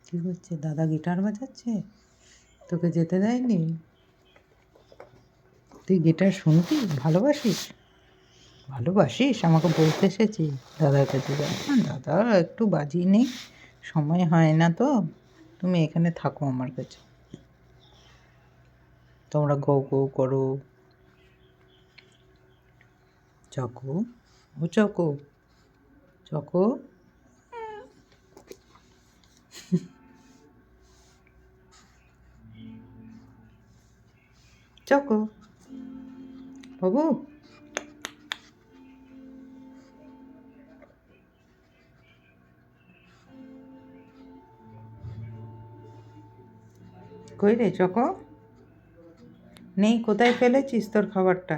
কী করছে? দাদা গিটার বাজাচ্ছে? তোকে যেতে দেয়নি? তুই গিটার শুনতি? ভালোবাসিস? ভালোবাসিস? আমাকে বলতে এসেছিস দাদার কাছে যা। দাদা একটু বাজিয়ে নেই, সময় হয় না তো। তুমি এখানে থাকো আমার কাছে। তোমরা গৌ গৌ করো। চকো, ও চকো, চকো, চকো, বাবু। কই রে চকো? নেই, কোথায় ফেলেছিস তোর খাবারটা?